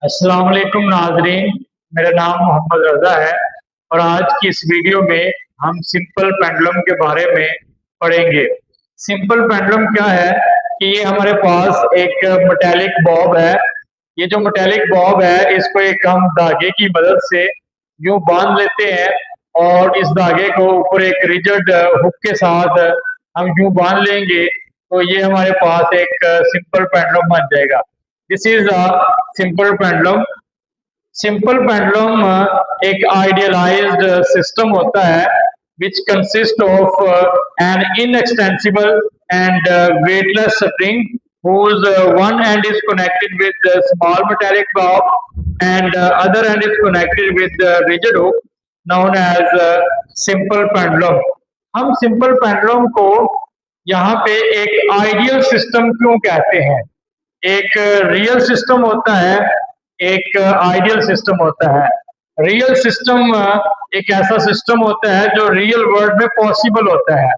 अस्सलाम वालेकुम नाजरीन, मेरा नाम मोहम्मद रज़ा है और आज की इस वीडियो में हम सिंपल पेंडुलम के बारे में पढ़ेंगे। सिंपल पेंडुलम क्या है कि ये हमारे पास एक मेटालिक बॉब है। ये जो मेटालिक बॉब है इसको एक हम धागे की मदद से यूं बांध लेते हैं और इस धागे को ऊपर एक रिजिड हुक के साथ हम यूं बांध लेंगे तो ये हमारे पास एक सिंपल पेंडुलम बन जाएगा। This is a simple pendulum. Simple pendulum एक आइडियलाइज्ड सिस्टम होता है which consists of an inextensible and weightless string whose one end is connected with the small metallic bob and other end is connected with the rigid hook known as simple pendulum। हम simple pendulum को यहाँ पे एक ideal system क्यों कहते हैं? एक real system होता है, एक आइडियल सिस्टम होता है। रियल सिस्टम एक ऐसा सिस्टम होता है जो रियल वर्ल्ड में पॉसिबल होता है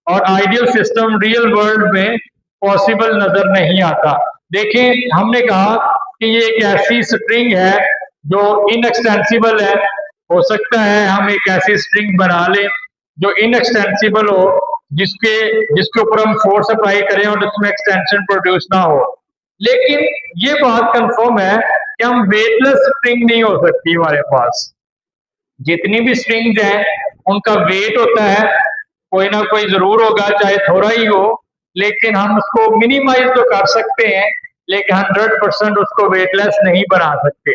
और आइडियल सिस्टम रियल वर्ल्ड में पॉसिबल नजर नहीं आता। देखें, हमने कहा कि ये एक ऐसी स्ट्रिंग है जो इनएक्सटेंसिबल है। हो सकता है हम एक ऐसी स्ट्रिंग बना लें जो इनएक्सटेंसिबल हो, जिसके ऊपर हम फोर्स अप्लाई करें और उसमें एक्सटेंशन प्रोड्यूस ना हो। लेकिन ये बात कंफर्म है कि हम वेटलेस स्ट्रिंग नहीं हो सकती। हमारे पास जितनी भी स्ट्रिंग्स हैं उनका वेट होता है, कोई ना कोई जरूर होगा, चाहे थोड़ा ही हो, लेकिन हम उसको मिनिमाइज तो कर सकते हैं लेकिन 100% उसको वेटलेस नहीं बना सकते।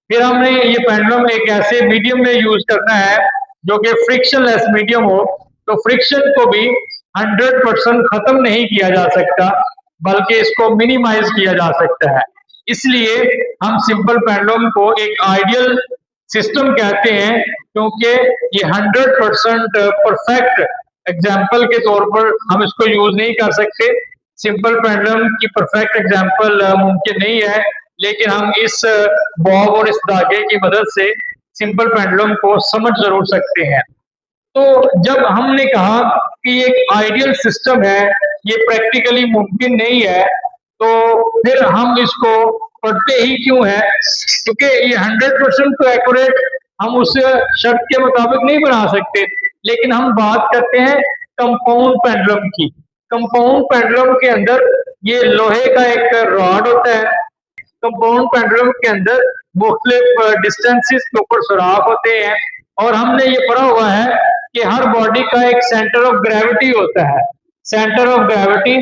फिर हमने ये पेंडुलम एक ऐसे मीडियम में यूज करना है जो कि फ्रिक्शनलेस मीडियम हो, तो फ्रिक्शन को भी 100% खत्म नहीं किया जा सकता बल्कि इसको मिनिमाइज किया जा सकता है। इसलिए हम सिंपल पेंडुलम को एक आइडियल सिस्टम कहते हैं क्योंकि ये 100% परफेक्ट एग्जाम्पल के तौर पर हम इसको यूज नहीं कर सकते। सिंपल पेंडुलम की परफेक्ट एग्जाम्पल मुमकिन नहीं है, लेकिन हम इस बॉब और इस धागे की मदद से सिंपल पेंडुलम को समझ जरूर सकते हैं। तो जब हमने कहा कि ये एक आइडियल सिस्टम है, ये प्रैक्टिकली मुमकिन नहीं है, तो फिर हम इसको पढ़ते ही क्यों है? क्योंकि ये 100% तो एक्यूरेट हम उस शर्त के मुताबिक नहीं बना सकते। लेकिन हम बात करते हैं कंपाउंड पेंडुलम की। कंपाउंड पेंडुलम के अंदर ये लोहे का एक रॉड होता है। कंपाउंड पेंडुलम के अंदर मुख्तलिफ डिस्टेंसेस के ऊपर सुराख होते हैं और हमने ये पढ़ा हुआ है कि हर बॉडी का एक सेंटर ऑफ ग्रेविटी होता है। सेंटर ऑफ ग्रेविटी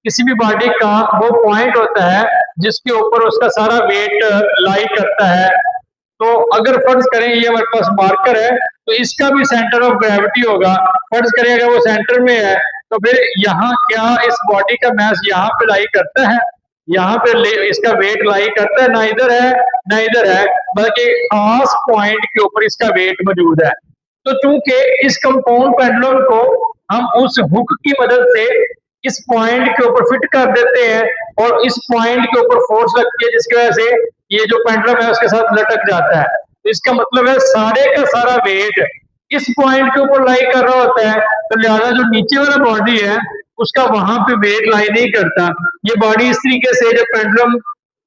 किसी भी बॉडी का वो पॉइंट होता है जिसके ऊपर उसका सारा वेट लाई करता है। तो अगर फर्ज करें ये हमारे पास मार्कर है तो इसका भी सेंटर ऑफ ग्रेविटी होगा। फर्ज करें अगर वो सेंटर में है तो फिर यहाँ क्या इस बॉडी का मास यहाँ पे लाई करता है? यहाँ पे इसका वेट लाई करता है? ना इधर है ना इधर है, बल्कि खास पॉइंट के ऊपर इसका वेट मौजूद है। तो चूंकि इस कंपाउंड पेंडुलम को हम उस हुक की मदद से इस पॉइंट के ऊपर फिट कर देते हैं और इस पॉइंट के ऊपर फोर्स लगती है जिसकी वजह से ये जो पेंडुलम है उसके साथ लटक जाता है। तो इसका मतलब है सारे का सारा वेट इस पॉइंट के ऊपर लाई कर रहा होता है, तो लिहाजा जो नीचे वाला बॉडी है उसका वहां पे वेट लाई नहीं करता। ये बॉडी इस तरीके से जब पेंडुलम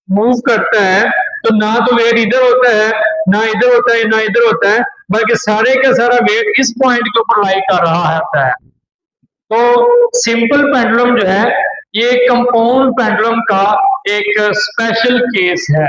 मूव करता है तो ना तो वेट इधर होता है, ना इधर होता है, ना इधर होता है, बल्कि सारे का सारा वेट इस पॉइंट के ऊपर लाई कर रहा होता है। तो सिंपल पेंडुलम जो है ये कंपाउंड पेंडुलम का एक स्पेशल केस है।